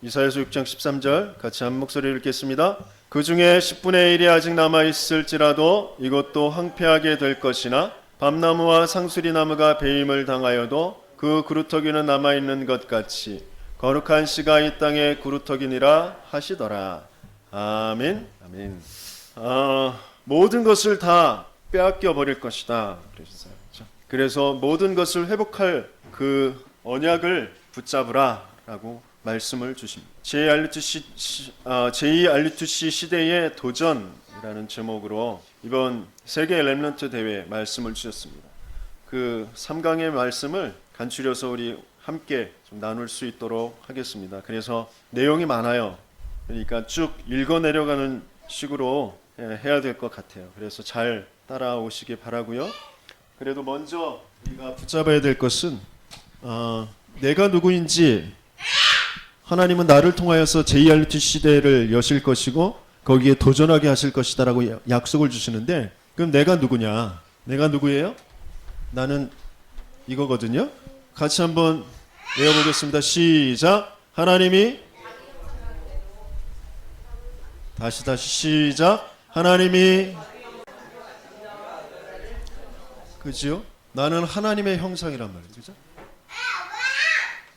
이사야서 6장 13절 같이 한 목소리 읽겠습니다. 그 중에 10분의 1이 아직 남아있을지라도 이것도 황폐하게 될 것이나 밤나무와 상수리나무가 배임을 당하여도 그 구루터기는 남아있는 것 같이 거룩한 씨가 이 땅에 구루터기니라 하시더라. 아멘. 아멘. 모든 것을 다 빼앗겨 버릴 것이다 그러셨어요. 그래서 모든 것을 회복할 그 언약을 붙잡으라라고 말씀을 주십니다. 제2알리투시 시대의 도전이라는 제목으로 이번 세계 렘넌트 대회 말씀을 주셨습니다. 그 3강의 말씀을 간추려서 우리 함께 좀 나눌 수 있도록 하겠습니다. 그래서 내용이 많아요. 그러니까 쭉 읽어 내려가는 식으로 해야 될 것 같아요. 그래서 잘 따라오시기 바라고요. 그래도 먼저 우리가 붙잡아야 될 것은 내가 누구인지, 하나님은 나를 통하여서 제2알리투 시대를 여실 것이고 거기에 도전하게 하실 것이다라고 약속을 주시는데, 그럼 내가 누구냐? 내가 누구예요? 나는 이거거든요. 같이 한번 외워보겠습니다. 시작. 하나님이 다시 시작. 하나님이 그죠? 나는 하나님의 형상이란 말이죠. 그죠?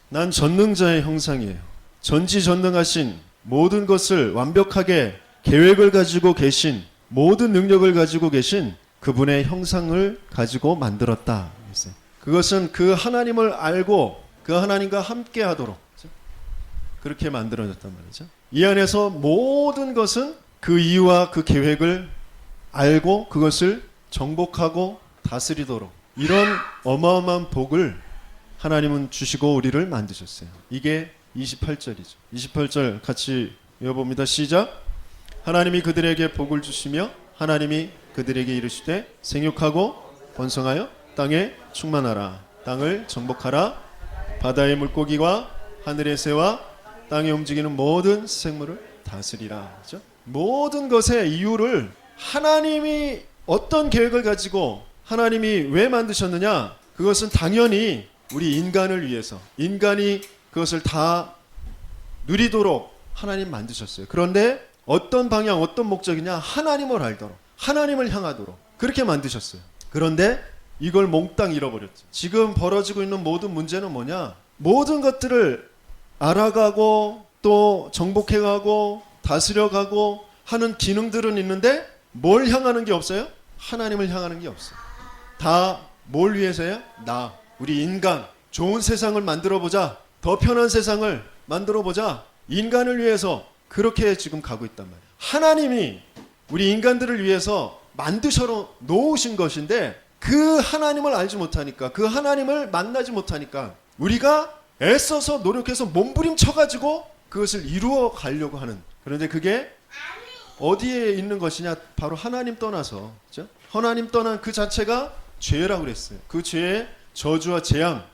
난 전능자의 형상이에요. 전지전능하신, 모든 것을 완벽하게 계획을 가지고 계신, 모든 능력을 가지고 계신 그분의 형상을 가지고 만들었다. 그것은 그 하나님을 알고 그 하나님과 함께 하도록 그렇게 만들어졌단 말이죠. 이 안에서 모든 것은 그 이유와 그 계획을 알고 그것을 정복하고 다스리도록, 이런 어마어마한 복을 하나님은 주시고 우리를 만드셨어요. 이게 28절이죠. 28절 같이 외워봅니다. 시작. 하나님이 그들에게 복을 주시며 하나님이 그들에게 이르시되 생육하고 번성하여 땅에 충만하라. 땅을 정복하라. 바다의 물고기와 하늘의 새와 땅에 움직이는 모든 생물을 다스리라. 그렇죠? 모든 것의 이유를 하나님이 어떤 계획을 가지고 하나님이 왜 만드셨느냐? 그것은 당연히 우리 인간을 위해서, 인간이 그것을 다 누리도록 하나님 만드셨어요. 그런데 어떤 방향, 어떤 목적이냐? 하나님을 알도록, 하나님을 향하도록 그렇게 만드셨어요. 그런데 이걸 몽땅 잃어버렸죠. 지금 벌어지고 있는 모든 문제는 뭐냐? 모든 것들을 알아가고 또 정복해가고 다스려가고 하는 기능들은 있는데 뭘 향하는 게 없어요? 하나님을 향하는 게 없어요. 다 뭘 위해서요? 나, 우리 인간, 좋은 세상을 만들어보자, 더 편한 세상을 만들어보자, 인간을 위해서 그렇게 지금 가고 있단 말이에요. 하나님이 우리 인간들을 위해서 만드셔 놓으신 것인데 그 하나님을 알지 못하니까, 그 하나님을 만나지 못하니까 우리가 애써서 노력해서 몸부림쳐가지고 그것을 이루어 가려고 하는, 그런데 그게 어디에 있는 것이냐? 바로 하나님 떠나서, 그렇죠? 하나님 떠난 그 자체가 죄라고 그랬어요. 그 죄의 저주와 재앙,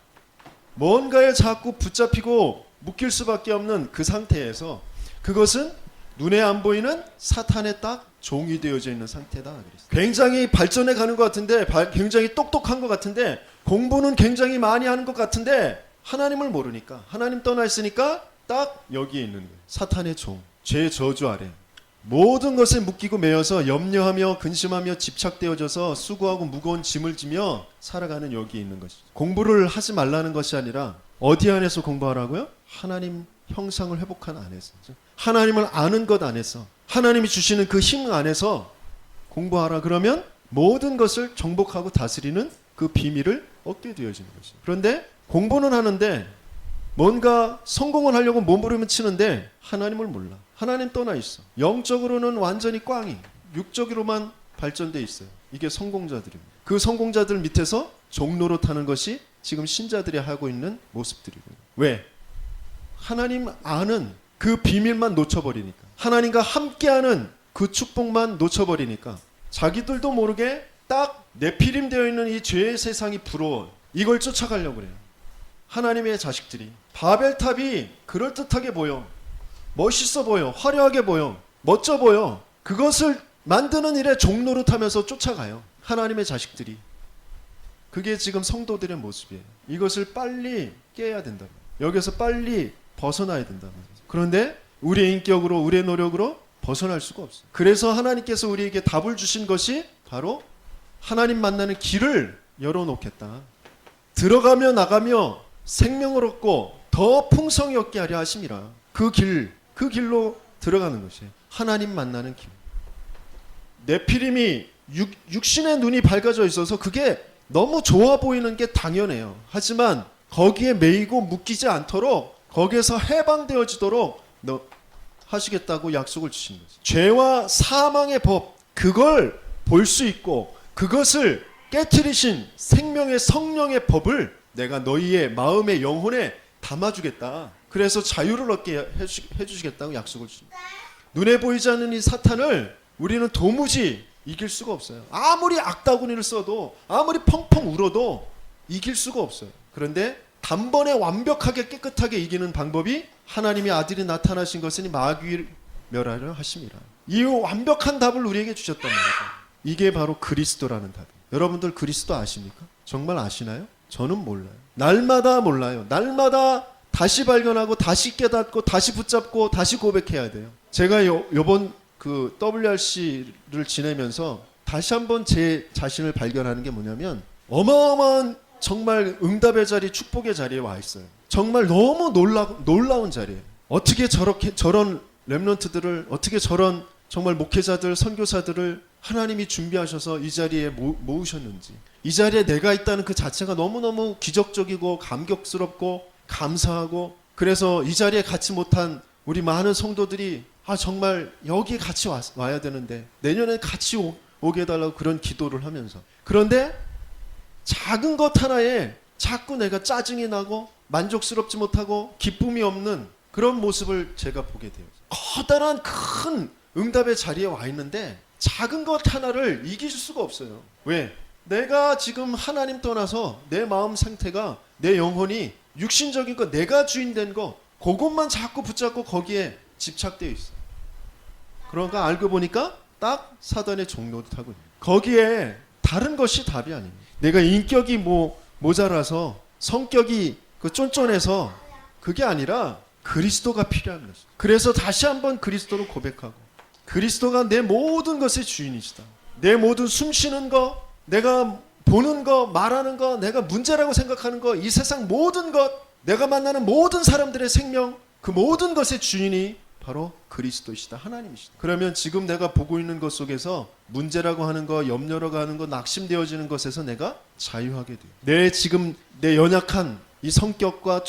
뭔가에 자꾸 붙잡히고 묶일 수밖에 없는 그 상태에서 그것은 눈에 안 보이는 사탄의 딱 종이 되어져 있는 상태다 그랬어요. 굉장히 발전해 가는 것 같은데, 굉장히 똑똑한 것 같은데, 공부는 굉장히 많이 하는 것 같은데 하나님을 모르니까, 하나님 떠나 있으니까 딱 여기에 있는 거예요. 사탄의 종, 죄의 저주 아래 모든 것에 묶이고 매여서 염려하며 근심하며 집착되어져서 수고하고 무거운 짐을 지며 살아가는 여기에 있는 것이죠. 공부를 하지 말라는 것이 아니라 어디 안에서 공부하라고요? 하나님 형상을 회복한 안에서, 하나님을 아는 것 안에서, 하나님이 주시는 그 힘 안에서 공부하라. 그러면 모든 것을 정복하고 다스리는 그 비밀을 얻게 되어지는 것이죠. 그런데 공부는 하는데 뭔가 성공을 하려고 몸부림을 치는데 하나님을 몰라. 하나님 떠나 있어. 영적으로는 완전히 꽝이, 육적으로만 발전돼 있어요. 이게 성공자들입니다. 그 성공자들 밑에서 종로로 타는 것이 지금 신자들이 하고 있는 모습들이고요. 왜? 하나님 아는 그 비밀만 놓쳐버리니까, 하나님과 함께하는 그 축복만 놓쳐버리니까 자기들도 모르게 딱 내피림되어 있는 이 죄의 세상이 부러워. 이걸 쫓아가려고 그래요. 하나님의 자식들이. 바벨탑이 그럴듯하게 보여, 멋있어 보여, 화려하게 보여, 멋져 보여. 그것을 만드는 일에 종로로 타면서 쫓아가요. 하나님의 자식들이. 그게 지금 성도들의 모습이에요. 이것을 빨리 깨야 된다. 여기서 빨리 벗어나야 된다. 그런데 우리의 인격으로, 우리의 노력으로 벗어날 수가 없어요. 그래서 하나님께서 우리에게 답을 주신 것이 바로 하나님 만나는 길을 열어놓겠다. 들어가며 나가며 생명을 얻고 더 풍성히 얻게 하려 하심이라. 그 길로 들어가는 것이에요. 하나님 만나는 길. 네피림이 육신의 눈이 밝아져 있어서 그게 너무 좋아 보이는 게 당연해요. 하지만 거기에 매이고 묶이지 않도록 거기에서 해방되어지도록 하시겠다고 약속을 주신 거죠. 죄와 사망의 법, 그걸 볼 수 있고 그것을 깨트리신 생명의 성령의 법을 내가 너희의 마음의 영혼에 담아주겠다. 그래서 자유를 얻게 해주시겠다고 약속을 주십니다. 눈에 보이지 않는 이 사탄을 우리는 도무지 이길 수가 없어요. 아무리 악다구니를 써도, 아무리 펑펑 울어도 이길 수가 없어요. 그런데 단번에 완벽하게 깨끗하게 이기는 방법이 하나님의 아들이 나타나신 것은 마귀를 멸하려 하심이라. 이 완벽한 답을 우리에게 주셨단 말이죠. 이게 바로 그리스도라는 답이에요. 여러분들 그리스도 아십니까? 정말 아시나요? 저는 몰라요. 날마다 몰라요. 날마다 다시 발견하고 다시 깨닫고 다시 붙잡고 다시 고백해야 돼요. 제가 요번 그 WRC를 지내면서 다시 한번 제 자신을 발견하는 게 뭐냐면 어마어마한 정말 응답의 자리, 축복의 자리에 와 있어요. 정말 너무 놀라운 자리예요. 어떻게 저런 렘넌트들을, 어떻게 저런 정말 목회자들, 선교사들을 하나님이 준비하셔서 이 자리에 모으셨는지, 이 자리에 내가 있다는 그 자체가 너무너무 기적적이고 감격스럽고 감사하고, 그래서 이 자리에 같이 못한 우리 많은 성도들이 정말 여기 같이 와야 되는데 내년에 같이 오게 해달라고 그런 기도를 하면서, 그런데 작은 것 하나에 자꾸 내가 짜증이 나고 만족스럽지 못하고 기쁨이 없는 그런 모습을 제가 보게 돼요. 커다란 큰 응답의 자리에 와 있는데 작은 것 하나를 이길 수가 없어요. 왜? 내가 지금 하나님 떠나서 내 마음 상태가, 내 영혼이 육신적인 거, 내가 주인된 거, 그것만 자꾸 붙잡고 거기에 집착되어 있어. 그러니까 알고 보니까 딱 사단의 종로를 타고 있는 거예요. 거기에 다른 것이 답이 아닙니다. 내가 인격이 모자라서, 성격이 쫀쫀해서 그게 아니라 그리스도가 필요한 것이죠. 그래서 다시 한번 그리스도를 고백하고, 그리스도가 내 모든 것의 주인이시다. 내 모든 숨쉬는 거, 내가 보는 거, 말하는 거, 내가 문제라고 생각하는 거, 이 세상 모든 것, 내가 만나는 모든 사람들의 생명, 그 모든 것의 주인이 바로 그리스도이시다. 하나님이시다. 그러면 지금 내가 보고 있는 것 속에서 문제라고 하는 거, 염려라고 하는 거, 낙심되어지는 것에서 내가 자유하게 돼요. 지금 내 연약한 이 성격과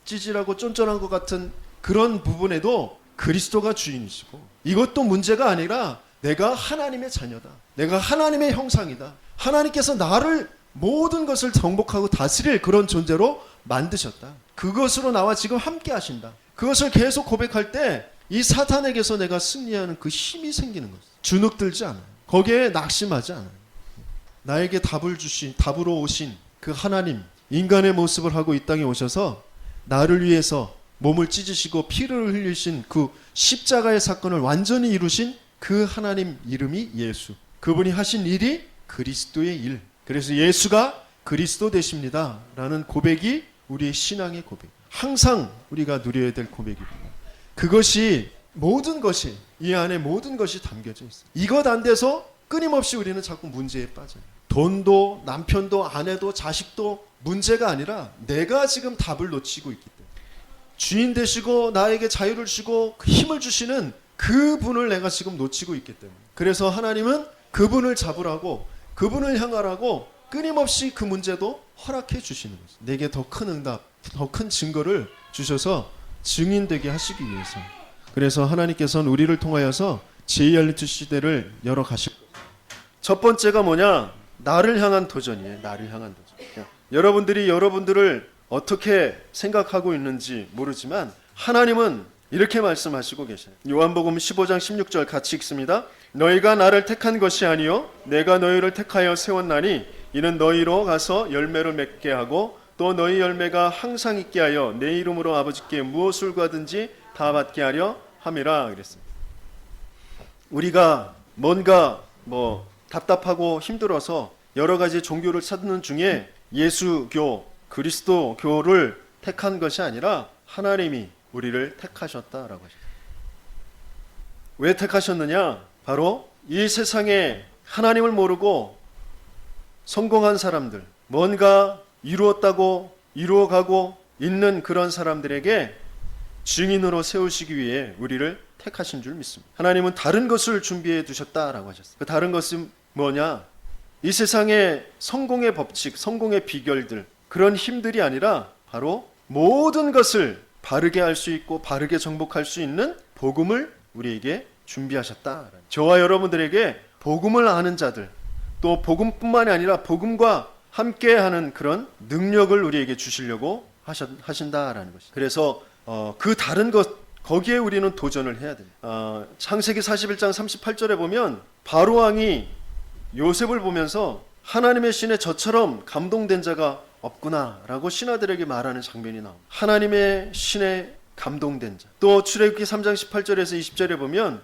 찌질하고 쫀쫀한 것 같은 그런 부분에도 그리스도가 주인이시고, 이것도 문제가 아니라 내가 하나님의 자녀다. 내가 하나님의 형상이다. 하나님께서 나를 모든 것을 정복하고 다스릴 그런 존재로 만드셨다. 그것으로 나와 지금 함께 하신다. 그것을 계속 고백할 때 이 사탄에게서 내가 승리하는 그 힘이 생기는 거죠. 주눅들지 않아요. 거기에 낙심하지 않아요. 나에게 답으로 오신 그 하나님, 인간의 모습을 하고 이 땅에 오셔서 나를 위해서 몸을 찢으시고 피를 흘리신 그 십자가의 사건을 완전히 이루신 그 하나님 이름이 예수. 그분이 하신 일이 그리스도의 일. 그래서 예수가 그리스도 되십니다 라는 고백이 우리의 신앙의 고백. 항상 우리가 누려야 될 고백입니다. 그것이 모든 것이, 이 안에 모든 것이 담겨져 있어요. 이것 안 돼서 끊임없이 우리는 자꾸 문제에 빠져요. 돈도 남편도 아내도 자식도 문제가 아니라 내가 지금 답을 놓치고 있기 때문에, 주인 되시고 나에게 자유를 주시고 힘을 주시는 그분을 내가 지금 놓치고 있기 때문에, 그래서 하나님은 그분을 잡으라고, 그분을 향하라고 끊임없이 그 문제도 허락해 주시는 거죠. 내게 더 큰 응답, 더 큰 증거를 주셔서 증인되게 하시기 위해서. 그래서 하나님께서는 우리를 통하여서 제2알리트 시대를 열어가실 거예요. 첫 번째가 뭐냐? 나를 향한 도전이에요. 나를 향한 도전. 여러분들이 여러분들을 어떻게 생각하고 있는지 모르지만 하나님은 이렇게 말씀하시고 계셔요. 요한복음 15장 16절 같이 읽습니다. 너희가 나를 택한 것이 아니요 내가 너희를 택하여 세웠나니 이는 너희로 가서 열매를 맺게 하고 또 너희 열매가 항상 있게 하여 내 이름으로 아버지께 무엇을 구하든지 다 받게 하려 함이라 그랬습니다. 우리가 뭔가 답답하고 힘들어서 여러 가지 종교를 찾는 중에 예수교, 그리스도교를 택한 것이 아니라 하나님이 우리를 택하셨다라고 하셨어요. 왜 택하셨느냐? 바로 이 세상에 하나님을 모르고 성공한 사람들, 뭔가 이루었다고 이루어가고 있는 그런 사람들에게 증인으로 세우시기 위해 우리를 택하신 줄 믿습니다. 하나님은 다른 것을 준비해 두셨다라고 하셨어요. 그 다른 것은 뭐냐? 이 세상의 성공의 법칙, 성공의 비결들, 그런 힘들이 아니라 바로 모든 것을 바르게 할 수 있고 바르게 정복할 수 있는 복음을 우리에게 준비하셨다. 저와 여러분들에게 복음을 아는 자들, 또 복음뿐만이 아니라 복음과 함께하는 그런 능력을 우리에게 주시려고 하신다라는 것이죠. 그래서 그 다른 것, 거기에 우리는 도전을 해야 돼요. 창세기 41장 38절에 보면 바로 왕이 요셉을 보면서 하나님의 신에 저처럼 감동된 자가 없구나라고 신하들에게 말하는 장면이 나옵니다. 하나님의 신에 감동된 자. 또 출애굽기 3장 18절에서 20절에 보면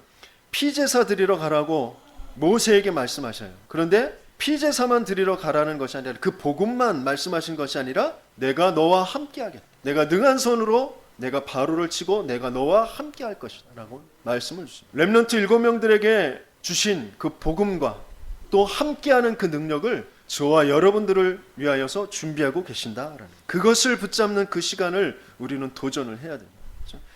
피제사 드리러 가라고 모세에게 말씀하셔요. 그런데 피제사만 드리러 가라는 것이 아니라 그 복음만 말씀하신 것이 아니라 내가 너와 함께 하겠다. 내가 능한 손으로 내가 바로를 치고 내가 너와 함께 할 것이다 라고 말씀을 주십니다. 렘넌트 7명들에게 주신 그 복음과 또 함께하는 그 능력을 저와 여러분들을 위하여서 준비하고 계신다라는, 그것을 붙잡는 그 시간을 우리는 도전을 해야 됩니다.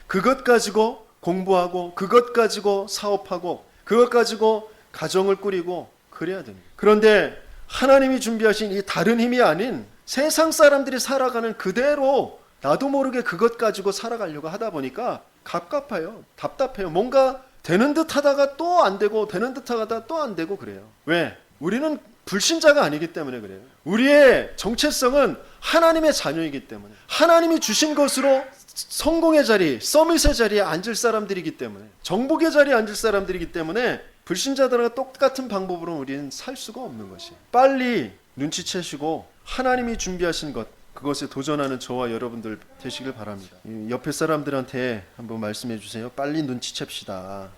그것 가지고 공부하고 그것 가지고 사업하고 그것 가지고 가정을 꾸리고 그래야 됩니다. 그런데 하나님이 준비하신 이 다른 힘이 아닌 세상 사람들이 살아가는 그대로 나도 모르게 그것 가지고 살아가려고 하다 보니까 갑갑해요. 답답해요. 뭔가 되는 듯 하다가 또 안 되고 되는 듯 하다가 또 안 되고 그래요. 왜? 우리는 불신자가 아니기 때문에 그래요. 우리의 정체성은 하나님의 자녀이기 때문에, 하나님이 주신 것으로 성공의 자리, 서밋의 자리에 앉을 사람들이기 때문에, 정복의 자리에 앉을 사람들이기 때문에 불신자들과 똑같은 방법으로 우리는 살 수가 없는 것이에요. 빨리 눈치채시고 하나님이 준비하신 것, 그것에 도전하는 저와 여러분들 되시길 바랍니다. 옆에 사람들한테 한번 말씀해 주세요. 빨리 눈치챕시다.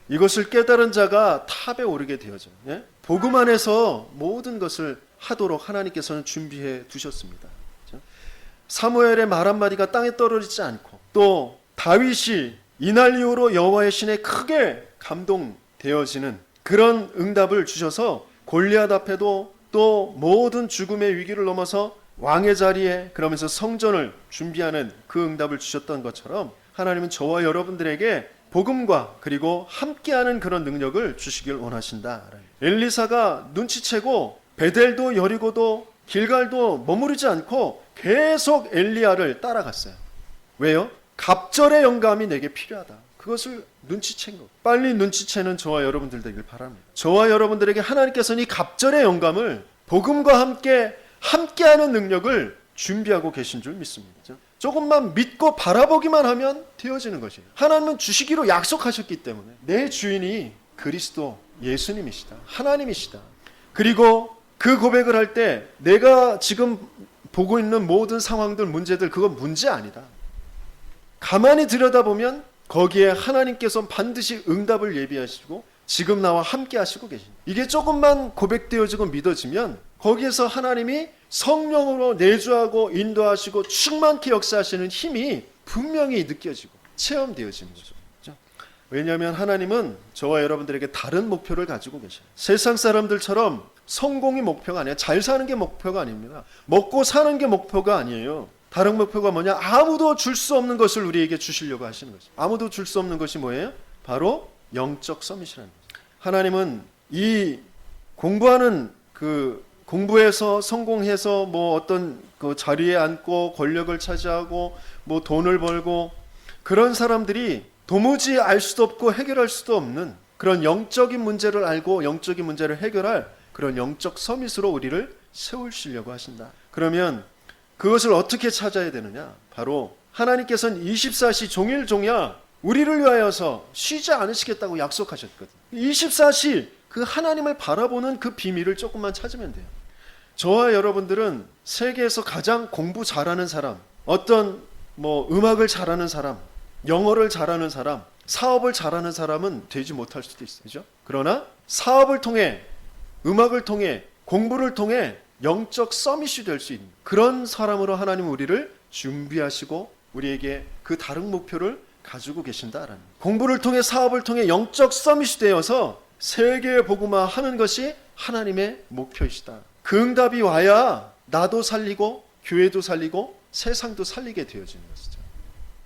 이것을 깨달은 자가 탑에 오르게 되어져요. 예? 복음 안에서 모든 것을 하도록 하나님께서는 준비해 두셨습니다. 그렇죠? 사무엘의 말 한마디가 땅에 떨어지지 않고, 또 다윗이 이날 이후로 여호와의 신에 크게 감동되어지는 그런 응답을 주셔서 골리앗 앞에도 또 모든 죽음의 위기를 넘어서 왕의 자리에, 그러면서 성전을 준비하는 그 응답을 주셨던 것처럼 하나님은 저와 여러분들에게 복음과 그리고 함께하는 그런 능력을 주시길 원하신다. 엘리사가 눈치채고 베델도 여리고도 길갈도 머무르지 않고 계속 엘리야를 따라갔어요. 왜요? 갑절의 영감이 내게 필요하다. 그것을 눈치챈 것. 빨리 눈치채는 저와 여러분들 되길 바랍니다. 저와 여러분들에게 하나님께서는 이 갑절의 영감을 복음과 함께하는 능력을 준비하고 계신 줄 믿습니다. 조금만 믿고 바라보기만 하면 되어지는 것이에요. 하나님은 주시기로 약속하셨기 때문에 내 주인이 그리스도 예수님이시다. 하나님이시다. 그리고 그 고백을 할 때 내가 지금 보고 있는 모든 상황들, 문제들, 그건 문제 아니다. 가만히 들여다보면 거기에 하나님께서 반드시 응답을 예비하시고 지금 나와 함께 하시고 계십니다. 이게 조금만 고백되어지고 믿어지면 거기에서 하나님이 성령으로 내주하고 인도하시고 충만케 역사하시는 힘이 분명히 느껴지고 체험되어지는 거죠. 그렇죠? 왜냐하면 하나님은 저와 여러분들에게 다른 목표를 가지고 계셔요. 세상 사람들처럼 성공이 목표가 아니에요. 잘 사는 게 목표가 아닙니다. 먹고 사는 게 목표가 아니에요. 다른 목표가 뭐냐? 아무도 줄 수 없는 것을 우리에게 주시려고 하시는 거죠. 아무도 줄 수 없는 것이 뭐예요? 바로 영적 서밋이라는 거죠. 하나님은 이 공부하는 공부해서 성공해서 뭐 어떤 그 자리에 앉고 권력을 차지하고 뭐 돈을 벌고 그런 사람들이 도무지 알 수도 없고 해결할 수도 없는 그런 영적인 문제를 알고 영적인 문제를 해결할 그런 영적 서밋으로 우리를 세우시려고 하신다. 그러면 그것을 어떻게 찾아야 되느냐? 바로 하나님께서는 24시 종일종야 우리를 위하여서 쉬지 않으시겠다고 약속하셨거든요. 24시 그 하나님을 바라보는 그 비밀을 조금만 찾으면 돼요. 저와 여러분들은 세계에서 가장 공부 잘하는 사람, 어떤 뭐 음악을 잘하는 사람, 영어를 잘하는 사람, 사업을 잘하는 사람은 되지 못할 수도 있어요. 그죠? 그러나 사업을 통해, 음악을 통해, 공부를 통해 영적 서밋이 될 수 있는 그런 사람으로 하나님은 우리를 준비하시고 우리에게 그 다른 목표를 가지고 계신다라는 거예요. 공부를 통해 사업을 통해 영적 서밋이 되어서 세계에 복음화 하는 것이 하나님의 목표이시다. 그 응답이 와야 나도 살리고 교회도 살리고 세상도 살리게 되어지는 것이죠.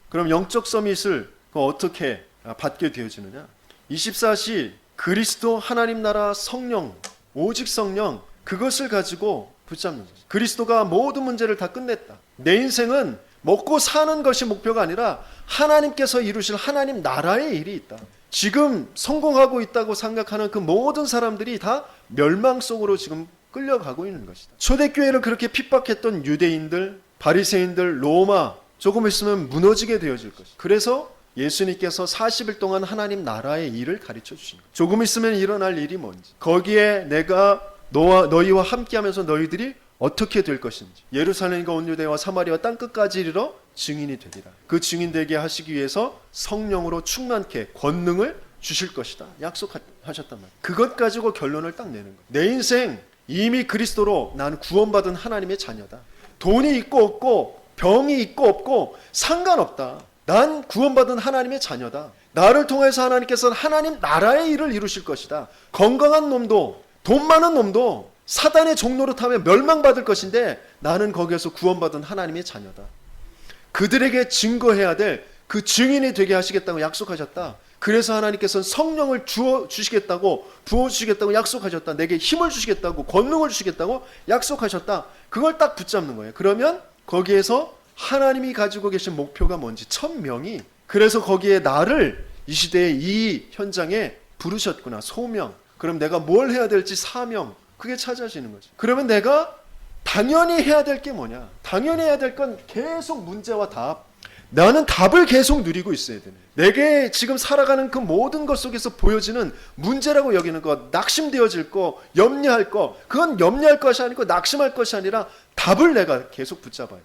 그럼 영적 서밋을 어떻게 받게 되어지느냐? 24시 그리스도 하나님 나라 성령, 오직 성령, 그것을 가지고 붙잡는 거죠. 그리스도가 모든 문제를 다 끝냈다. 내 인생은 먹고 사는 것이 목표가 아니라 하나님께서 이루실 하나님 나라의 일이 있다. 지금 성공하고 있다고 생각하는 그 모든 사람들이 다 멸망 속으로 지금 끌려가고 있는 것이다. 초대교회를 그렇게 핍박했던 유대인들, 바리새인들, 로마, 조금 있으면 무너지게 되어질 것이다. 그래서 예수님께서 40일 동안 하나님 나라의 일을 가르쳐 주신 거예요. 조금 있으면 일어날 일이 뭔지, 거기에 내가 너희와 함께하면서 너희들이 어떻게 될 것인지, 예루살렘과 온 유대와 사마리아 땅끝까지 이르러 증인이 되리라. 그 증인 되게 하시기 위해서 성령으로 충만케 권능을 주실 것이다 약속하셨단 말이에요. 그것 가지고 결론을 딱 내는 거예요. 내 인생 이미 그리스도로 나는 구원받은 하나님의 자녀다. 돈이 있고 없고 병이 있고 없고 상관없다. 난 구원받은 하나님의 자녀다. 나를 통해서 하나님께서는 하나님 나라의 일을 이루실 것이다. 건강한 놈도 돈 많은 놈도 사단의 종로로 타면 멸망받을 것인데 나는 거기에서 구원받은 하나님의 자녀다. 그들에게 증거해야 될 그 증인이 되게 하시겠다고 약속하셨다. 그래서 하나님께서는 성령을 주시겠다고, 부어주시겠다고 약속하셨다. 내게 힘을 주시겠다고, 권능을 주시겠다고 약속하셨다. 그걸 딱 붙잡는 거예요. 그러면 거기에서 하나님이 가지고 계신 목표가 뭔지, 1000명이, 그래서 거기에 나를 이 시대의 이 현장에 부르셨구나. 소명. 그럼 내가 뭘 해야 될지 사명. 그게 찾아지는 거죠. 그러면 내가 당연히 해야 될 게 뭐냐? 당연히 해야 될 건 계속 문제와 답. 나는 답을 계속 누리고 있어야 되네. 내게 지금 살아가는 그 모든 것 속에서 보여지는 문제라고 여기는 것, 낙심되어질 거, 염려할 거, 그건 염려할 것이 아니고 낙심할 것이 아니라 답을 내가 계속 붙잡아야 돼.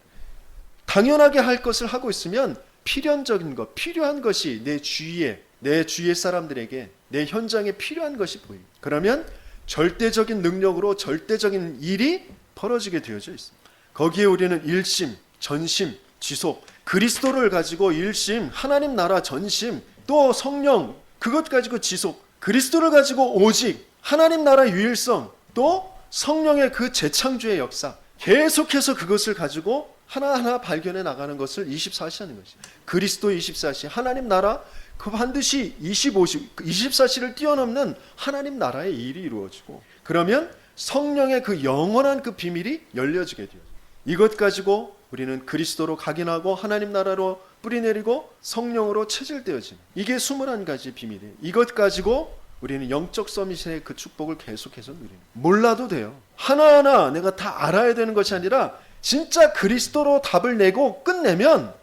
당연하게 할 것을 하고 있으면 필연적인 것, 필요한 것이 내 주위의 사람들에게, 내 현장에 필요한 것이 보입니다. 그러면 절대적인 능력으로 절대적인 일이 벌어지게 되어져 있습니다. 거기에 우리는 일심, 전심, 지속, 그리스도를 가지고 일심, 하나님 나라 전심, 또 성령, 그것 가지고 지속, 그리스도를 가지고 오직, 하나님 나라 유일성, 또 성령의 그 재창조의 역사, 계속해서 그것을 가지고 하나하나 발견해 나가는 것을 24시 하는 것이죠. 그리스도 24시, 하나님 나라, 그 반드시 24시를 뛰어넘는 하나님 나라의 일이 이루어지고, 그러면 성령의 그 영원한 그 비밀이 열려지게 돼요. 이것 가지고 우리는 그리스도로 각인하고 하나님 나라로 뿌리내리고 성령으로 체질되어지는, 이게 21가지 비밀이에요. 이것 가지고 우리는 영적 서밋의 그 축복을 계속해서 누리는, 몰라도 돼요. 하나하나 내가 다 알아야 되는 것이 아니라 진짜 그리스도로 답을 내고 끝내면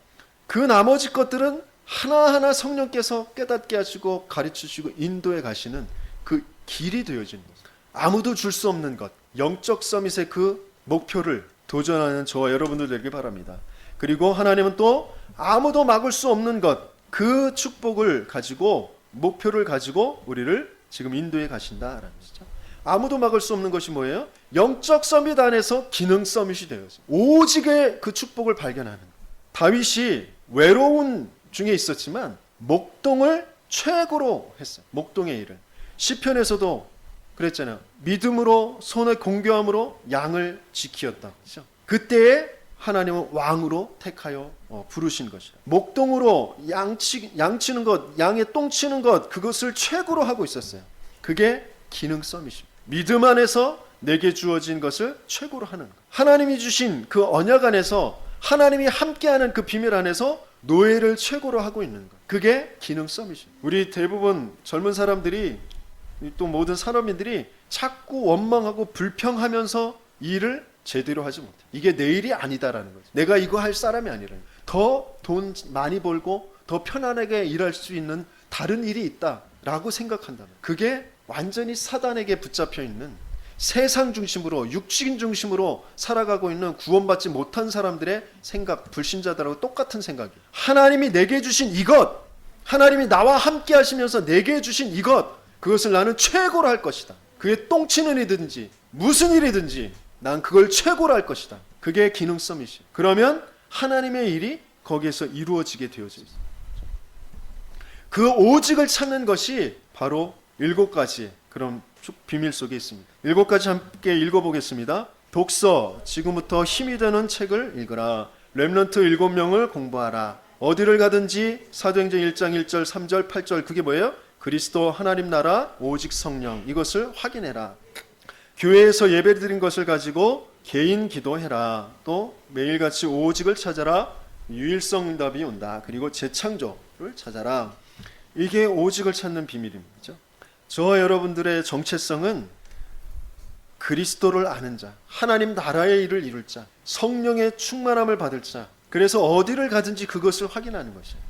그 나머지 것들은 하나하나 성령께서 깨닫게 하시고 가르치시고 인도해 가시는 그 길이 되어지는 거죠. 아무도 줄 수 없는 것, 영적 서밋의 그 목표를 도전하는 저와 여러분들 되길 바랍니다. 그리고 하나님은 또 아무도 막을 수 없는 것, 그 축복을 가지고, 목표를 가지고 우리를 지금 인도해 가신다라는 것이죠. 아무도 막을 수 없는 것이 뭐예요? 영적 서밋 안에서 기능 서밋이 되어서 오직의 그 축복을 발견하는 것. 다윗이 외로운 중에 있었지만 목동을 최고로 했어요. 목동의 일을. 시편에서도 그랬잖아요. 믿음으로, 손에 공교함으로 양을 지키었다. 그렇죠? 그때에 하나님은 왕으로 택하여 부르신 것이다. 목동으로 양치는 것, 양의 똥 치는 것, 그것을 최고로 하고 있었어요. 그게 기능 서밋입니다. 믿음 안에서 내게 주어진 것을 최고로 하는 것. 하나님이 주신 그 언약 안에서, 하나님이 함께하는 그 비밀 안에서 노예를 최고로 하고 있는 것. 그게 기능 서밋입니다. 우리 대부분 젊은 사람들이, 또 모든 산업인들이 자꾸 원망하고 불평하면서 일을 제대로 하지 못해. 이게 내 일이 아니다라는 거죠. 내가 이거 할 사람이 아니라는 거죠. 더 돈 많이 벌고 더 편안하게 일할 수 있는 다른 일이 있다라고 생각한다는 거예요. 그게 완전히 사단에게 붙잡혀 있는, 세상 중심으로, 육신 중심으로 살아가고 있는 구원받지 못한 사람들의 생각, 불신자들하고 똑같은 생각이에요. 하나님이 내게 주신 이것, 하나님이 나와 함께 하시면서 내게 주신 이것, 그것을 나는 최고로 할 것이다. 그게 똥치는 일이든지 무슨 일이든지 난 그걸 최고로 할 것이다. 그게 기능 서밋이에요. 그러면 하나님의 일이 거기에서 이루어지게 되어져 있어요. 그 오직을 찾는 것이 바로 7가지 그런 비밀 속에 있습니다. 7가지 함께 읽어보겠습니다. 독서, 지금부터 힘이 되는 책을 읽으라. 렘넌트 7명을 공부하라. 어디를 가든지 사도행전 1장 1절 3절 8절 그게 뭐예요? 그리스도 하나님 나라 오직 성령 이것을 확인해라. 교회에서 예배드린 것을 가지고 개인 기도해라. 또 매일같이 오직을 찾아라. 유일성 응답이 온다. 그리고 재창조를 찾아라. 이게 오직을 찾는 비밀입니다. 그렇죠? 저와 여러분들의 정체성은 그리스도를 아는 자, 하나님 나라의 일을 이룰 자, 성령의 충만함을 받을 자. 그래서 어디를 가든지 그것을 확인하는 것이에요.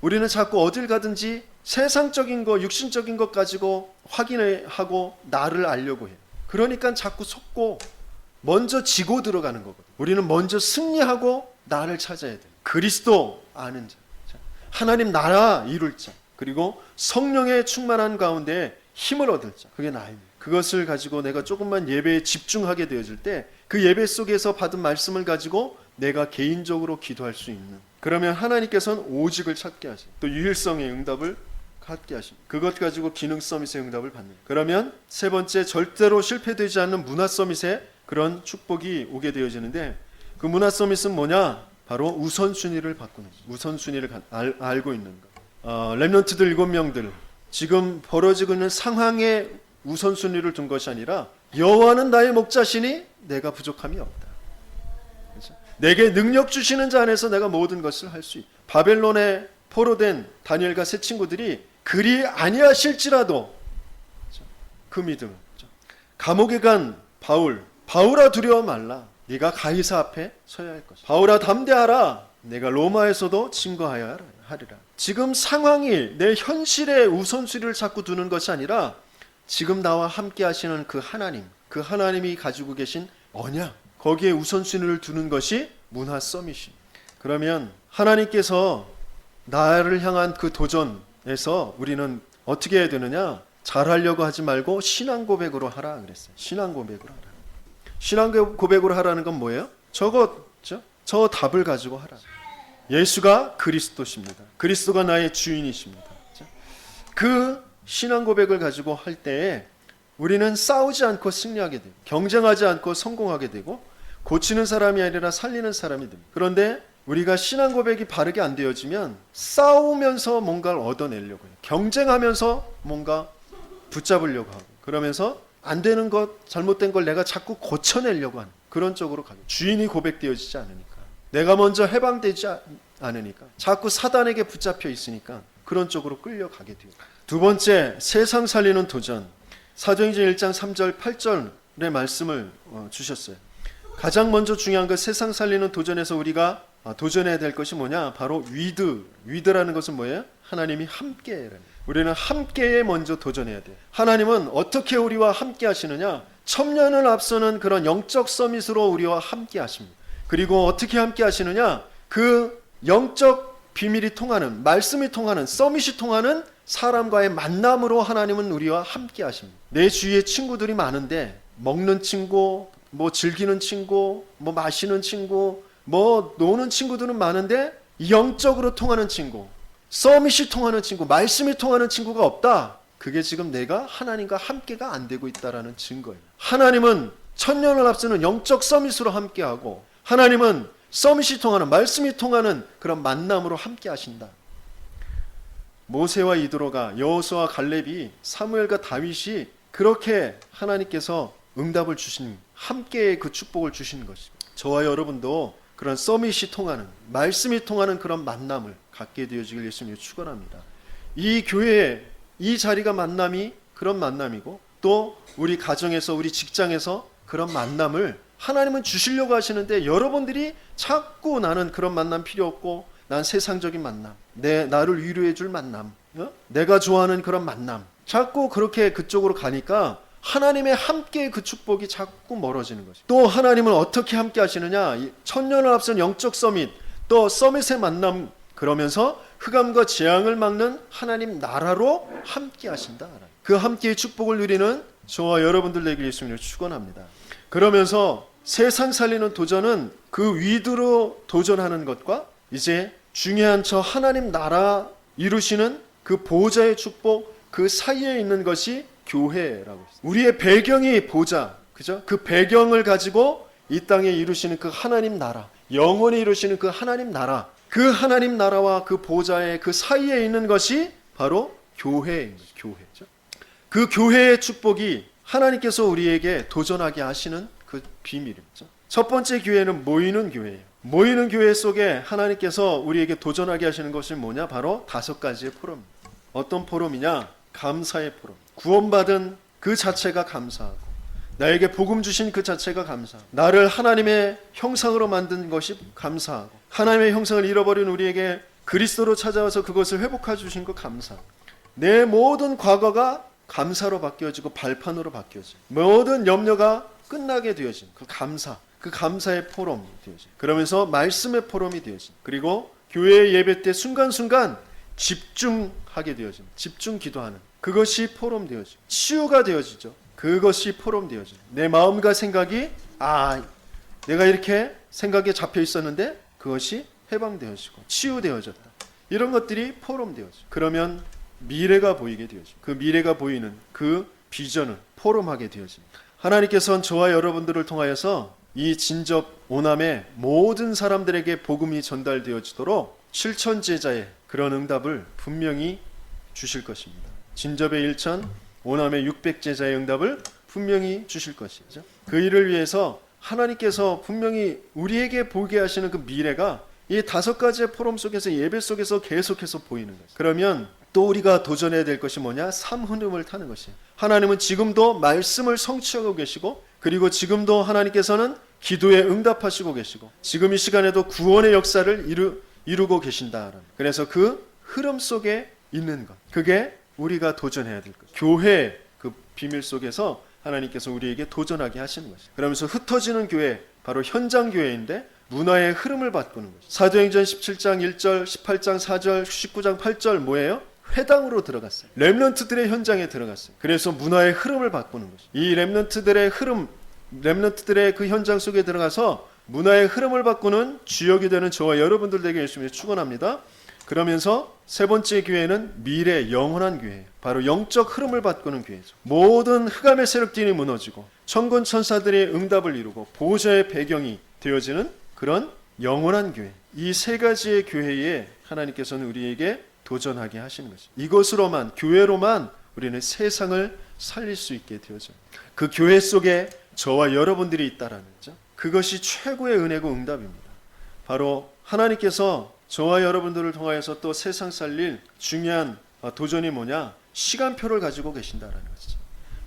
우리는 자꾸 어딜 가든지 세상적인 것, 육신적인 것 가지고 확인하고 나를 알려고 해요. 그러니까 자꾸 속고 먼저 지고 들어가는 거거든요. 우리는 먼저 승리하고 나를 찾아야 돼요. 그리스도 아는 자, 하나님 나라 이룰 자, 그리고 성령의 충만한 가운데 힘을 얻을 자, 그게 나입니다. 그것을 가지고 내가 조금만 예배에 집중하게 되어질 때 그 예배 속에서 받은 말씀을 가지고 내가 개인적으로 기도할 수 있는, 그러면 하나님께서는 오직을 찾게 하십니다. 또 유일성의 응답을 갖게 하십니다. 그것 가지고 기능 서밋의 응답을 받는. 그러면 세 번째, 절대로 실패되지 않는 문화 서밋의 그런 축복이 오게 되어지는데, 그 문화 서밋은 뭐냐? 바로 우선순위를 바꾸는, 우선순위를 알고 있는 것. 렘넌트들 7명들 지금 벌어지고 있는 상황에 우선순위를 둔 것이 아니라 여호와는 나의 목자시니 내가 부족함이 없다. 그렇죠? 내게 능력 주시는 자 안에서 내가 모든 것을 할 수 있다. 바벨론에 포로된 다니엘과 세 친구들이 그리 아니하실지라도, 그렇죠? 그 믿음, 그렇죠? 감옥에 간 바울아 두려워 말라. 네가 가이사 앞에 서야 할 것이다. 바울아 담대하라. 내가 로마에서도 증거하여야 하리라. 지금 상황이 내 현실의 우선순위를 자꾸 두는 것이 아니라 지금 나와 함께 하시는 그 하나님, 그 하나님이 가지고 계신 언약, 거기에 우선순위를 두는 것이 문화 서밋이. 그러면 하나님께서 나를 향한 그 도전에서 우리는 어떻게 해야 되느냐? 잘하려고 하지 말고 신앙 고백으로 하라 그랬어요. 신앙 고백으로 하라. 신앙 고백으로 하라는 건 뭐예요? 저 답을 가지고 하라. 예수가 그리스도십니다. 그리스도가 나의 주인이십니다. 그 신앙 고백을 가지고 할 때에 우리는 싸우지 않고 승리하게 되고, 경쟁하지 않고 성공하게 되고, 고치는 사람이 아니라 살리는 사람이 됩니다. 그런데 우리가 신앙 고백이 바르게 안 되어지면 싸우면서 뭔가를 얻어내려고 해요. 경쟁하면서 뭔가 붙잡으려고 하고, 그러면서 안 되는 것, 잘못된 걸 내가 자꾸 고쳐내려고 하는 그런 쪽으로 가요. 주인이 고백되어지지 않으니까, 내가 먼저 해방되지 않으니까, 자꾸 사단에게 붙잡혀 있으니까 그런 쪽으로 끌려가게 돼요. 두 번째, 세상 살리는 도전. 사도행전 1장 3절 8절의 말씀을 주셨어요. 가장 먼저 중요한 것, 세상 살리는 도전에서 우리가 도전해야 될 것이 뭐냐? 바로 위드라는 것은 뭐예요? 하나님이 함께라는. 우리는 함께에 먼저 도전해야 돼요. 하나님은 어떻게 우리와 함께 하시느냐? 천년을 앞서는 그런 영적 서밋으로 우리와 함께 하십니다. 그리고 어떻게 함께 하시느냐? 그 영적 비밀이 통하는, 말씀이 통하는, 서밋이 통하는 사람과의 만남으로 하나님은 우리와 함께 하십니다. 내 주위에 친구들이 많은데, 먹는 친구, 뭐 즐기는 친구, 뭐 마시는 친구, 뭐 노는 친구들은 많은데 영적으로 통하는 친구, 서밋이 통하는 친구, 말씀이 통하는 친구가 없다. 그게 지금 내가 하나님과 함께가 안 되고 있다라는 증거예요. 하나님은 천년을 앞서는 영적 서밋으로 함께하고, 하나님은 서밋이 통하는, 말씀이 통하는 그런 만남으로 함께 하신다. 모세와 이드로가, 여호수아와 갈렙이, 사무엘과 다윗이 그렇게 하나님께서 응답을 주신, 함께의 그 축복을 주신 것입니다. 저와 여러분도 그런 서밋이 통하는, 말씀이 통하는 그런 만남을 갖게 되어지길 예수님이 축원합니다. 이 교회에, 이 자리가 만남이 그런 만남이고, 또 우리 가정에서, 우리 직장에서 그런 만남을 하나님은 주시려고 하시는데, 여러분들이 자꾸 나는 그런 만남 필요 없고, 난 세상적인 만남, 나를 위로해 줄 만남, 내가 좋아하는 그런 만남, 자꾸 그렇게 그쪽으로 가니까 하나님의 함께의 그 축복이 자꾸 멀어지는 것이죠. 또 하나님은 어떻게 함께 하시느냐? 천년을 앞선 영적 서밋, 또 서밋의 만남, 그러면서 흑암과 재앙을 막는 하나님 나라로 함께 하신다. 그 함께의 축복을 누리는 저와 여러분들 되길 예수님을 축원합니다. 그러면서 세상 살리는 도전은 그 위드로 도전하는 것과 이제 중요한 저 하나님 나라 이루시는 그 보좌의 축복, 그 사이에 있는 것이 교회라고 있어요. 우리의 배경이 보좌, 그죠? 그 배경을 가지고 이 땅에 이루시는 그 하나님 나라, 영원히 이루시는 그 하나님 나라, 그 하나님 나라와 그 보좌의 그 사이에 있는 것이 바로 교회입니다. 교회죠. 그 교회의 축복이 하나님께서 우리에게 도전하게 하시는 그 비밀입니다. 첫 번째 교회는 모이는 교회예요. 모이는 교회 속에 하나님께서 우리에게 도전하게 하시는 것이 뭐냐? 바로 5가지의 포럼입니다. 어떤 포럼이냐? 감사의 포럼. 구원받은 그 자체가 감사하고, 나에게 복음 주신 그 자체가 감사하고, 나를 하나님의 형상으로 만든 것이 감사하고, 하나님의 형상을 잃어버린 우리에게 그리스도로 찾아와서 그것을 회복해 주신 것 감사하고, 내 모든 과거가 감사로 바뀌어지고 발판으로 바뀌어지고, 모든 염려가 끝나게 되어진 그 감사, 그 감사의 포럼이 되어진, 그러면서 말씀의 포럼이 되어진, 그리고 교회 예배 때 순간순간 집중하게 되어진, 집중 기도하는 그것이 포럼 되어지고, 치유가 되어지죠. 그것이 포럼 되어지고, 내 마음과 생각이 내가 이렇게 생각에 잡혀 있었는데 그것이 해방되어지고 치유되어졌다. 이런 것들이 포럼 되어지고, 그러면 미래가 보이게 되어지고, 그 미래가 보이는 그 비전을 포럼하게 되어집니다. 하나님께서는 저와 여러분들을 통하여서 이 진접 오남의 모든 사람들에게 복음이 전달되어지도록 실천제자의 그런 응답을 분명히 주실 것입니다. 진접의 1천, 오남의 600제자의 응답을 분명히 주실 것이죠. 그 일을 위해서 하나님께서 분명히 우리에게 보게 하시는 그 미래가 이 5가지의 포럼 속에서, 예배 속에서 계속해서 보이는 거죠. 그러면 또 우리가 도전해야 될 것이 뭐냐? 삶 흐름을 타는 것이에요. 하나님은 지금도 말씀을 성취하고 계시고, 그리고 지금도 하나님께서는 기도에 응답하시고 계시고, 지금 이 시간에도 구원의 역사를 이루고 계신다. 그래서 그 흐름 속에 있는 것, 그게 우리가 도전해야 될 것. 교회 그 비밀 속에서 하나님께서 우리에게 도전하게 하시는 것이죠. 그러면서 흩어지는 교회, 바로 현장 교회인데 문화의 흐름을 바꾸는 것이죠. 사도행전 17장 1절, 18장 4절, 19장 8절 뭐예요? 회당으로 들어갔어요. 렘넌트들의 현장에 들어갔어요. 그래서 문화의 흐름을 바꾸는 것이죠. 이 렘넌트들의 흐름, 렘넌트들의 그 현장 속에 들어가서 문화의 흐름을 바꾸는 주역이 되는 저와 여러분들 되게 열심히 축원합니다. 그러면서 세 번째 교회는 미래 영원한 교회예요. 바로 영적 흐름을 바꾸는 교회죠. 모든 흑암의 세력들이 무너지고 천군 천사들의 응답을 이루고 보좌의 배경이 되어지는 그런 영원한 교회. 이 3가지의 교회에 하나님께서는 우리에게 도전하게 하시는 것입니다. 이것으로만, 교회로만 우리는 세상을 살릴 수 있게 되어져요. 그 교회 속에 저와 여러분들이 있다라는 거죠. 그것이 최고의 은혜고 응답입니다. 바로 하나님께서 저와 여러분들을 통하여서 또 세상 살릴 중요한 도전이 뭐냐? 시간표를 가지고 계신다라는 것이죠.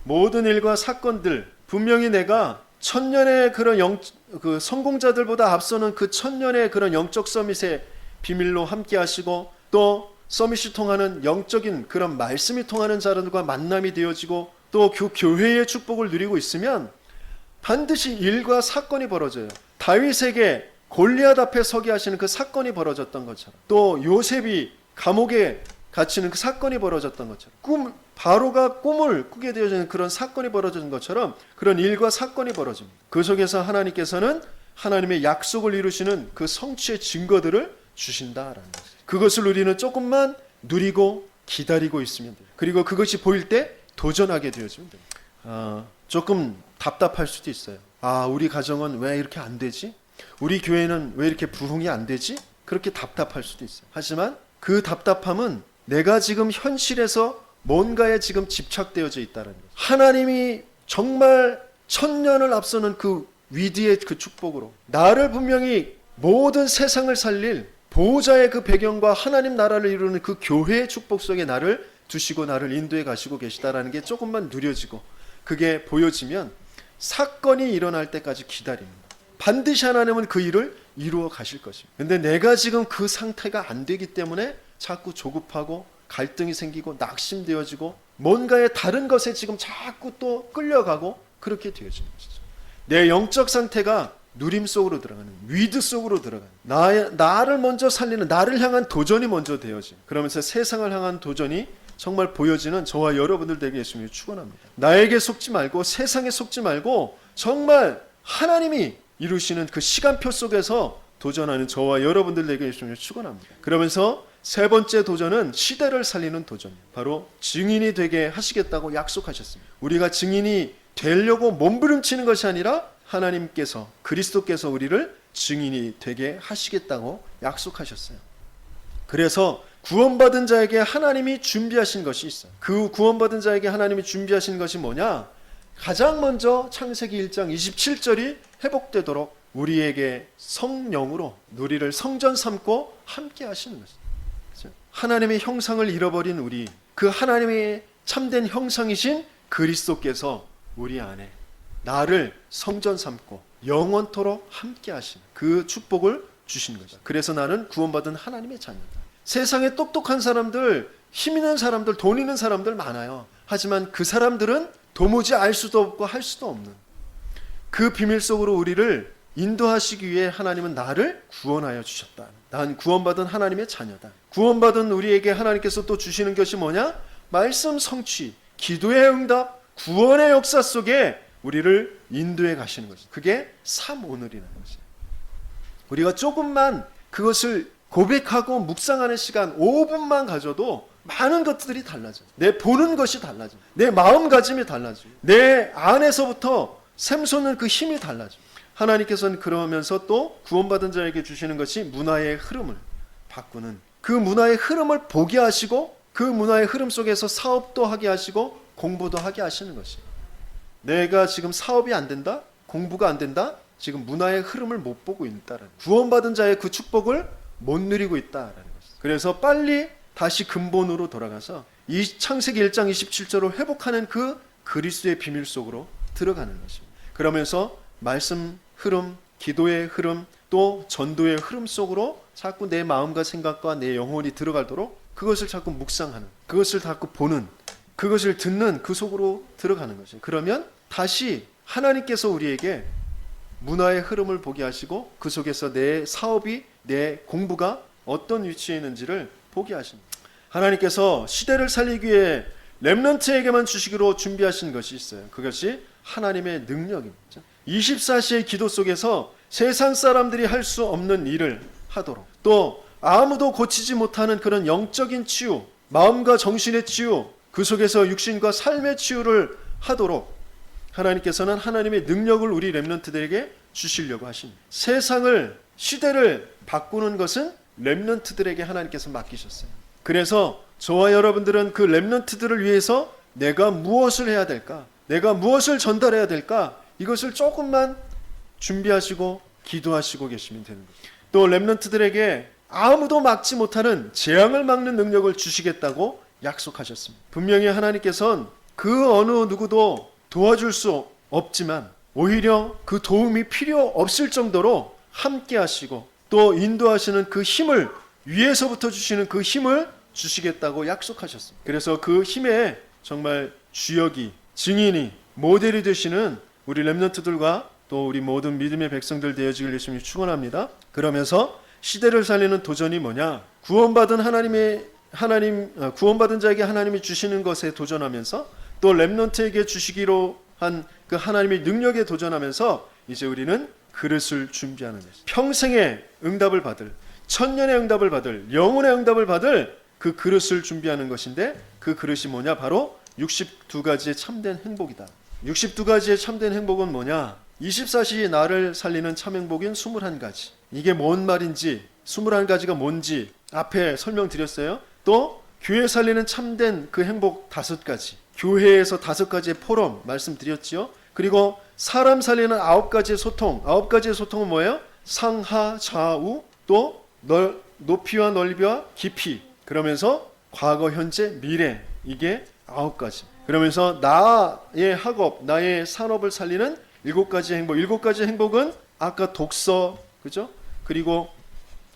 모든 일과 사건들, 분명히 내가 천년의 그런 그 성공자들보다 앞서는 그 천년의 그런 영적 서밋의 비밀로 함께 하시고, 또 서밋이 통하는 영적인 그런 말씀이 통하는 자들과 만남이 되어지고, 또 그 교회의 축복을 누리고 있으면 반드시 일과 사건이 벌어져요. 다윗에게 골리앗 앞에 서게 하시는 그 사건이 벌어졌던 것처럼, 또 요셉이 감옥에 갇히는 그 사건이 벌어졌던 것처럼, 바로가 꿈을 꾸게 되어지는 그런 사건이 벌어지는 것처럼 그런 일과 사건이 벌어집니다. 그 속에서 하나님께서는 하나님의 약속을 이루시는 그 성취의 증거들을 주신다라는 것이죠. 그것을 우리는 조금만 누리고 기다리고 있으면 돼요. 그리고 그것이 보일 때 도전하게 되어지면 됩니다. 조금 답답할 수도 있어요. 우리 가정은 왜 이렇게 안 되지? 우리 교회는 왜 이렇게 부흥이 안 되지? 그렇게 답답할 수도 있어요. 하지만 그 답답함은 내가 지금 현실에서 뭔가에 지금 집착되어져 있다는 거죠. 하나님이 정말 천년을 앞서는 그 위대의 그 축복으로 나를 분명히 모든 세상을 살릴 보호자의 그 배경과 하나님 나라를 이루는 그 교회의 축복 속에 나를 두시고 나를 인도해 가시고 계시다라는 게 조금만 누려지고, 그게 보여지면 사건이 일어날 때까지 기다립니다. 반드시 하나님은 그 일을 이루어 가실 것입니다. 근데 내가 지금 그 상태가 안 되기 때문에 자꾸 조급하고 갈등이 생기고 낙심되어지고 뭔가의 다른 것에 지금 자꾸 또 끌려가고 그렇게 되어지는 것이죠. 내 영적 상태가 누림 속으로 들어가는, 위드 속으로 들어가는, 나를 먼저 살리는, 나를 향한 도전이 먼저 되어지는, 그러면서 세상을 향한 도전이 정말 보여지는 저와 여러분들 되게 예수님이 축원합니다. 나에게 속지 말고 세상에 속지 말고 정말 하나님이 이루시는 그 시간표 속에서 도전하는 저와 여러분들 되게 예수님을 축원합니다. 그러면서 세 번째 도전은 시대를 살리는 도전이에요. 바로 증인이 되게 하시겠다고 약속하셨습니다. 우리가 증인이 되려고 몸부림치는 것이 아니라 하나님께서, 그리스도께서 우리를 증인이 되게 하시겠다고 약속하셨어요. 그래서 구원받은 자에게 하나님이 준비하신 것이 있어요. 그 구원받은 자에게 하나님이 준비하신 것이 뭐냐? 가장 먼저 창세기 1장 27절이 회복되도록 우리에게 성령으로 우리를 성전 삼고 함께 하시는 것입니다. 하나님의 형상을 잃어버린 우리, 그 하나님의 참된 형상이신 그리스도께서 우리 안에 나를 성전 삼고 영원토록 함께 하시는 그 축복을 주신 거죠. 그래서 나는 구원받은 하나님의 자녀다. 세상에 똑똑한 사람들, 힘 있는 사람들, 돈 있는 사람들 많아요. 하지만 그 사람들은 도무지 알 수도 없고 할 수도 없는 그 비밀 속으로 우리를 인도하시기 위해 하나님은 나를 구원하여 주셨다. 난 구원받은 하나님의 자녀다. 구원받은 우리에게 하나님께서 또 주시는 것이 뭐냐? 말씀 성취, 기도의 응답, 구원의 역사 속에 우리를 인도해 가시는 것이죠. 그게 삼오늘이라는 것이에요. 우리가 조금만 그것을 고백하고 묵상하는 시간 5분만 가져도 많은 것들이 달라져요. 내 보는 것이 달라져요. 내 마음가짐이 달라져요. 내 안에서부터 샘솟는 그 힘이 달라져요. 하나님께서는 그러면서 또 구원받은 자에게 주시는 것이 문화의 흐름을 바꾸는, 그 문화의 흐름을 보게 하시고 그 문화의 흐름 속에서 사업도 하게 하시고 공부도 하게 하시는 것이에요. 내가 지금 사업이 안 된다? 공부가 안 된다? 지금 문화의 흐름을 못 보고 있다라는, 구원받은 자의 그 축복을 못 누리고 있다라는 것이죠. 그래서 빨리 다시 근본으로 돌아가서 이 창세기 1장 27절을 회복하는 그 그리스도의 비밀 속으로 들어가는 것입니다. 그러면서 말씀 흐름, 기도의 흐름, 또 전도의 흐름 속으로 자꾸 내 마음과 생각과 내 영혼이 들어가도록 그것을 자꾸 묵상하는, 그것을 자꾸 보는, 그것을 듣는 그 속으로 들어가는 것이에요. 그러면 다시 하나님께서 우리에게 문화의 흐름을 보게 하시고 그 속에서 내 사업이, 내 공부가 어떤 위치에 있는지를 보게 하십니다. 하나님께서 시대를 살리기 위해 렘넌트에게만 주시기로 준비하신 것이 있어요. 그것이 하나님의 능력입니다. 24시의 기도 속에서 세상 사람들이 할 수 없는 일을 하도록, 또 아무도 고치지 못하는 그런 영적인 치유, 마음과 정신의 치유, 그 속에서 육신과 삶의 치유를 하도록 하나님께서는 하나님의 능력을 우리 렘넌트들에게 주시려고 하십니다. 세상을, 시대를 바꾸는 것은 렘넌트들에게 하나님께서 맡기셨어요. 그래서 저와 여러분들은 그 렘넌트들을 위해서 내가 무엇을 해야 될까? 내가 무엇을 전달해야 될까? 이것을 조금만 준비하시고 기도하시고 계시면 되는 거예요. 또 렘넌트들에게 아무도 막지 못하는 재앙을 막는 능력을 주시겠다고 약속하셨습니다. 분명히 하나님께서는 그 어느 누구도 도와줄 수 없지만 오히려 그 도움이 필요 없을 정도로 함께 하시고 또 인도하시는 그 힘을, 위에서부터 주시는 그 힘을 주시겠다고 약속하셨습니다. 그래서 그 힘에 정말 주역이, 증인이, 모델이 되시는 우리 렘넌트들과 또 우리 모든 믿음의 백성들 되어지길 예수님이 축원합니다. 그러면서 시대를 살리는 도전이 뭐냐? 구원받은 구원받은 자에게 하나님이 주시는 것에 도전하면서 또 렘넌트에게 주시기로 한 그 하나님의 능력에 도전하면서 이제 우리는 그릇을 준비하는 것입니다. 평생의 응답을 받을, 천년의 응답을 받을, 영혼의 응답을 받을 그 그릇을 준비하는 것인데 그 그릇이 뭐냐? 바로 62가지의 참된 행복이다. 62가지의 참된 행복은 뭐냐? 24시 나를 살리는 참 행복인 21가지. 이게 뭔 말인지, 21가지가 뭔지 앞에 설명드렸어요. 또 교회 살리는 참된 그 행복 5가지. 교회에서 5가지의 포럼 말씀드렸지요. 그리고 사람 살리는 9가지의 소통. 9가지의 소통은 뭐예요? 상하, 좌우, 또 높이와 넓이와 깊이. 그러면서 과거, 현재, 미래. 이게 9가지. 그러면서 나의 학업, 나의 산업을 살리는 7가지 행복. 7가지 행복은 아까 독서, 그죠? 그리고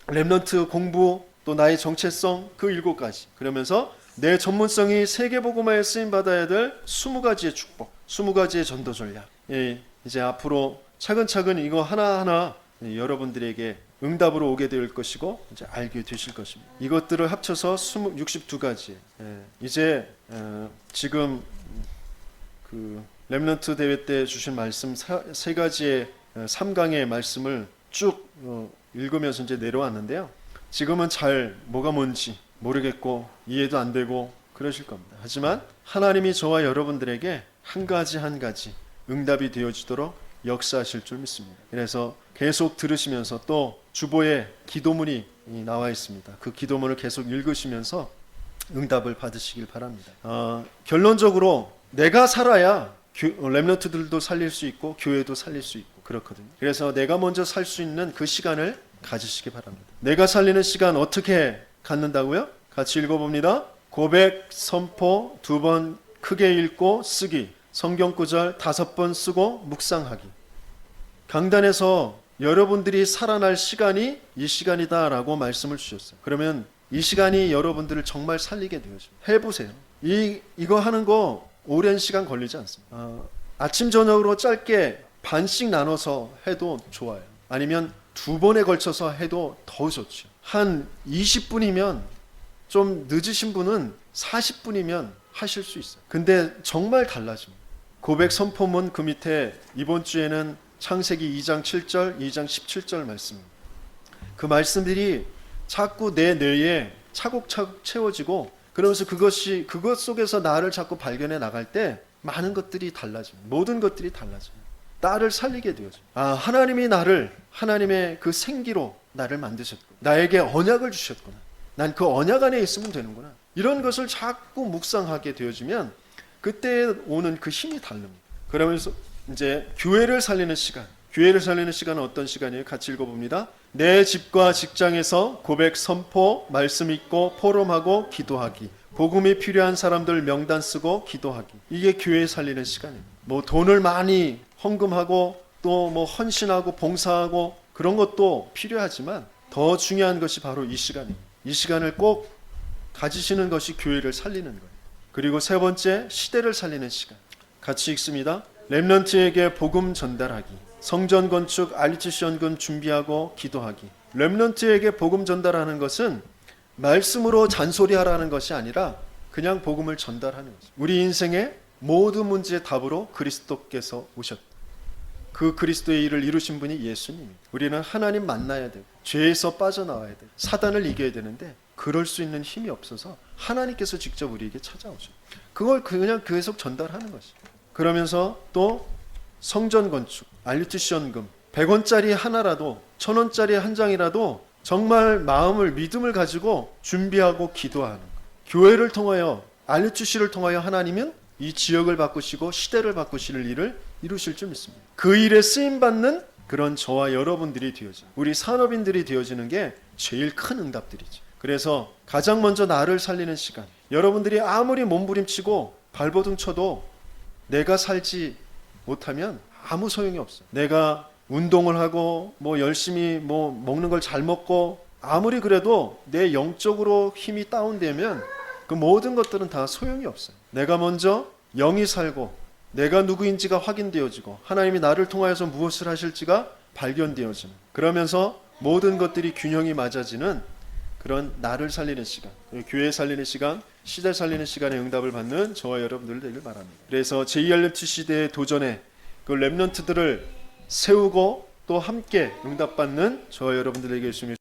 렘넌트 공부, 또 나의 정체성, 그 7가지. 그러면서 내 전문성이 세계복음화에 쓰임받아야 될 20가지의 축복, 20가지의 전도 전략. 예, 이제 앞으로 차근차근 이거 하나하나 여러분들에게 응답으로 오게 될 것이고 이제 알게 되실 것입니다. 이것들을 합쳐서 62가지. 예, 이제 지금 그 렘넌트 대회 때 주신 말씀 3가지의 3강의 말씀을 쭉 읽으면서 이제 내려왔는데요. 지금은 잘 뭐가 뭔지 모르겠고 이해도 안 되고 그러실 겁니다. 하지만 하나님이 저와 여러분들에게 한 가지 한 가지 응답이 되어지도록 역사하실 줄 믿습니다. 그래서 계속 들으시면서 또 주보에 기도문이 나와 있습니다. 그 기도문을 계속 읽으시면서 응답을 받으시길 바랍니다. 결론적으로 내가 살아야 렘넌트들도 살릴 수 있고 교회도 살릴 수 있고 그렇거든요. 그래서 내가 먼저 살 수 있는 그 시간을 가지시기 바랍니다. 내가 살리는 시간 어떻게 갖는다고요? 같이 읽어봅니다. 고백, 선포 2번 크게 읽고 쓰기, 성경 구절 5번 쓰고 묵상하기. 강단에서 여러분들이 살아날 시간이 이 시간이다라고 말씀을 주셨어요. 그러면 이 시간이 여러분들을 정말 살리게 되어집니다. 해보세요. 이거 하는 거 오랜 시간 걸리지 않습니다. 아침 저녁으로 짧게 반씩 나눠서 해도 좋아요. 아니면 2번에 걸쳐서 해도 더 좋죠. 한 20분이면, 좀 늦으신 분은 40분이면 하실 수 있어요. 근데 정말 달라집니다. 고백 선포문 그 밑에 이번 주에는 창세기 2장 7절, 2장 17절 말씀입니다. 그 말씀들이 자꾸 내 뇌에 차곡차곡 채워지고, 그러면서 그것 속에서 나를 자꾸 발견해 나갈 때 많은 것들이 달라집니다. 모든 것들이 달라집니다. 나를 살리게 되어집니다. 하나님이 나를, 하나님의 그 생기로 나를 만드셨고 나에게 언약을 주셨구나. 난 그 언약 안에 있으면 되는구나. 이런 것을 자꾸 묵상하게 되어지면 그때 오는 그 힘이 다릅니다. 그러면서 이제 교회를 살리는 시간. 교회를 살리는 시간은 어떤 시간이에요? 같이 읽어봅니다. 내 집과 직장에서 고백, 선포, 말씀 읽고 포럼하고 기도하기. 복음이 필요한 사람들 명단 쓰고 기도하기. 이게 교회 살리는 시간입니다. 뭐 돈을 많이 헌금하고 또 뭐 헌신하고 봉사하고 그런 것도 필요하지만 더 중요한 것이 바로 이 시간입니다. 이 시간을 꼭 가지시는 것이 교회를 살리는 거예요. 그리고 세 번째, 시대를 살리는 시간. 같이 읽습니다. 렘넌트에게 복음 전달하기. 성전 건축, RUTC 연금 준비하고 기도하기. 렘넌트에게 복음 전달하는 것은 말씀으로 잔소리하라는 것이 아니라 그냥 복음을 전달하는 것입니다. 우리 인생의 모든 문제의 답으로 그리스도께서 오셨다. 그 그리스도의 일을 이루신 분이 예수님입니다. 우리는 하나님 만나야 되고 죄에서 빠져나와야 되고 사단을 이겨야 되는데 그럴 수 있는 힘이 없어서 하나님께서 직접 우리에게 찾아오죠. 그걸 그냥 계속 전달하는 것이죠. 그러면서 또 성전 건축, RUTC 연금 100원짜리 하나라도 1000원짜리 한 장이라도 정말 마음을 믿음을 가지고 준비하고 기도하는 것. 교회를 통하여 RUTC를 통하여 하나님은 이 지역을 바꾸시고 시대를 바꾸실 일을 이루실 줄 믿습니다. 그 일에 쓰임받는 그런 저와 여러분들이 되어지는, 우리 산업인들이 되어지는 게 제일 큰 응답들이죠. 그래서 가장 먼저 나를 살리는 시간. 여러분들이 아무리 몸부림치고 발버둥 쳐도 내가 살지 못하면 아무 소용이 없어요. 내가 운동을 하고 뭐 열심히 뭐 먹는 걸 잘 먹고 아무리 그래도 내 영적으로 힘이 다운되면 그 모든 것들은 다 소용이 없어요. 내가 먼저 영이 살고 내가 누구인지가 확인되어지고 하나님이 나를 통하여서 무엇을 하실지가 발견되어지는, 그러면서 모든 것들이 균형이 맞아지는 그런 나를 살리는 시간, 교회 살리는 시간, 시대 살리는 시간에 응답을 받는 저와 여러분들 되길 바랍니다. 그래서 제2RUTC 시대의 도전에 그 렘넌트들을 세우고 또 함께 응답받는 저와 여러분들에게 주시면